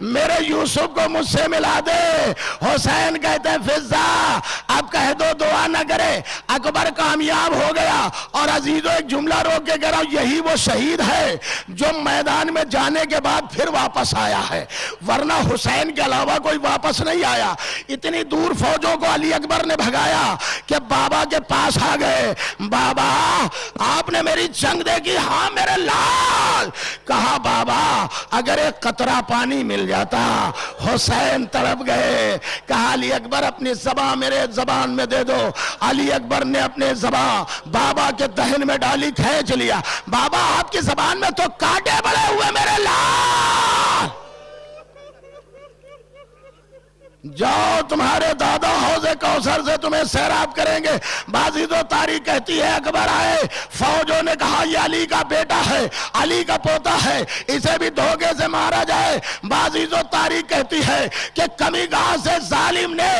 میرے یوسف کو مجھ سے ملا دے. حسین کہتے ہیں فضہ اب کہہ دو دعا نہ کرے. اکبر کامیاب ہو گیا. اور عزیزو ایک جملہ روک کے کہہ رہا ہوں, یہی وہ شہید ہے جو میدان میں جانے کے بعد پھر واپس آیا ہے, ورنہ حسین کے علاوہ کوئی واپس نہیں آیا. اتنی دور فوجوں کو علی اکبر نے بھگایا کہ بابا کے پاس آ گئے. بابا آپ نے میری جنگ دیکھی. ہاں میرے لال. کہا بابا اگر ایک قطرہ پانی مل جاتا. حسین تڑپ گئے. کہا علی اکبر اپنی زبان میرے زبان میں دے دو. علی اکبر نے اپنے زبان بابا کے دہن میں ڈالی, کھینچ لیا. بابا آپ کی زبان میں تو کانٹے پڑے ہوئے میرے لال. جاؤ تمہارے دادا حوض کوثر سے تمہیں سیراب کریں گے. بازی تو تاریخ کہتی ہے اکبر آئے, فوجوں نے کہا یہ علی کا بیٹا ہے, علی کا پوتا ہے, اسے بھی دھوکے سے مارا جائے. بازی تو تاریخ کہتی ہے کہ کمی گاہ سے ظالم نے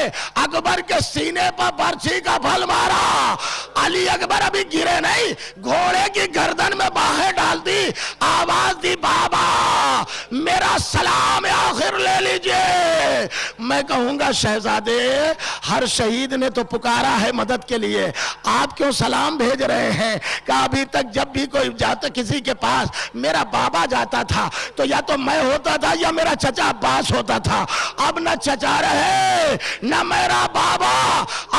اکبر کے سینے پر برچھی کا پھل مارا. علی اکبر ابھی گرے نہیں, گھوڑے کی گردن میں باہیں ڈال دی, آواز دی بابا میرا سلام آخر لے لیجئے. میں کہوں گا شہزادے ہر شہید نے تو پکارا ہے مدد کے لیے, آپ کیوں سلام بھیج رہے ہیں؟ کہ ابھی تک جب بھی کوئی جاتا کسی کے پاس میرا بابا جاتا تھا تو یا تو میں ہوتا تھا یا میرا چچا عباس ہوتا تھا. اب نہ چچا رہے نہ میرا بابا,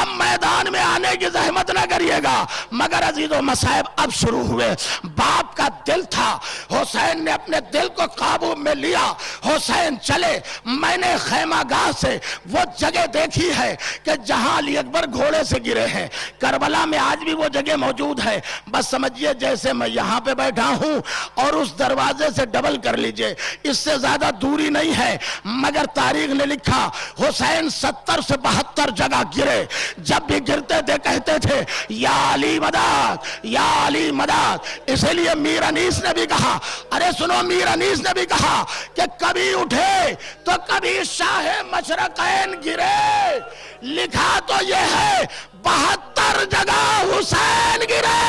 اب میدان میں آنے کی زحمت نہ کریے گا. مگر عزیز و مصائب اب شروع ہوئے. باپ کا دل تھا, حسین نے اپنے دل کو قابو میں لیا. حسین چلے, میں نے خیمہ گاہ سے وہ جگہ دیکھی ہے کہ جہاں علی اکبر گھوڑے سے گرے ہیں. کربلا میں آج بھی وہ جگہ موجود ہے. بس سمجھئے جیسے میں یہاں پہ بیٹھا ہوں اور اس دروازے سے ڈبل کر لیجئے, اس سے زیادہ دوری نہیں ہے. مگر تاریخ نے لکھا حسین 70 سے 72 جگہ گرے. جب بھی گرتے تھے کہتے تھے یا علی مدد, یا علی مدد. اسی لیے میر انیس نے بھی کہا, ارے سنو, میر انیس نے بھی کہا کہ کبھی اٹھے تو کبھی شاہ مشرقین گرے. لکھا تو یہ ہے 72 جگہ حسین گرے.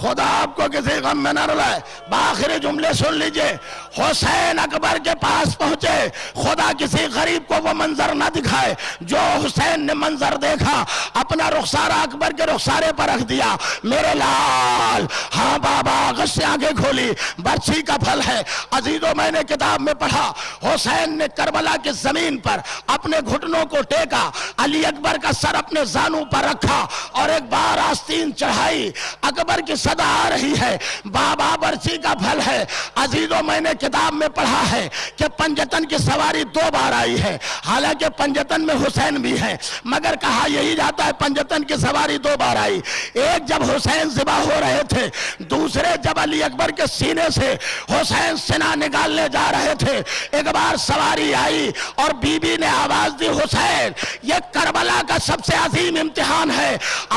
خدا آپ کو کسی غم میں نہ رلائے. بآخری جملے سن لیجئے. حسین اکبر کے پاس پہنچے, خدا کسی غریب کو وہ منظر نہ دکھائے جو حسین نے منظر دیکھا. اپنا رخسارہ اکبر کے رخسارے پر رکھ دیا, میرے لال. ہاں بابا, آغاز سے آنکھیں کھولی, برچھی کا پھل ہے. عزیزو میں نے کتاب میں پڑھا حسین نے کربلا کی زمین پر اپنے گھٹنوں کو ٹیکا, علی اکبر کا سر اپنے زانوں پر رکھا اور ایک بار آستین چڑھائی. اکبر کی صدا آ رہی ہے, بابا برچھی کا پھل ہے. عزیزو میں نے کتاب میں پڑھا ہے کہ پنجتن کی سواری 2 بار آئی ہے. حالانکہ پنجتن میں حسین بھی ہے, مگر کہا یہی جاتا ہے پنجتن کی سواری 2 بار آئی. ایک جب حسین ذبح ہو رہے تھے, دوسرے جب علی اکبر کے سینے سے حسین سینہ نکالنے جا رہے تھے. ایک بار سواری آئی اور بی بی نے آواز دی, حسین یہ کربلا کا سب سے عظیم امتحان ہے,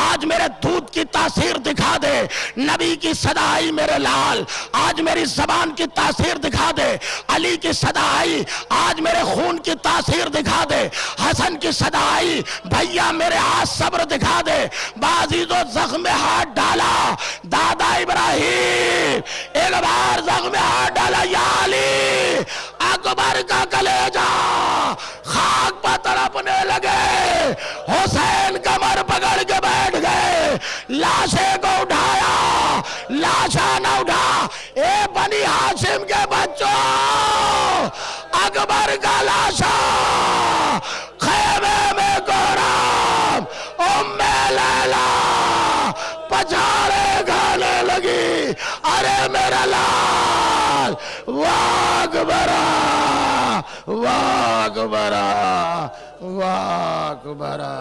آج میرے دودھ کی تاثیر دکھا دے. نبی کی صدا آئی, میرے لال آج میری زبان کی تاثیر دکھا دے. علی کی صدا آئی, آج میرے خون کی تاثیر دکھا دے. حسن کی صدا آئی, بھیا میرے آج صبر دکھا دے. بازیزو زخم ہاتھ ڈالا, دادا ابراہیم ایک بار زخم ہاتھ ڈالا, یا علی. اکبر کا کلیجہ خاک پر تڑپنے لگے. حسین کمر پکڑ کے بیٹھ گئے, لاشے کو اٹھایا, لاشا نہ اٹھا. اے بنی ہاشم کے بچوں, اکبر کا لاشا خیمے میں گورم ام لیلا پچھاڑے کھانے لگی. ارے میرا لال, واہ اکبرا, واہ اکبرا, واہ اکبرا.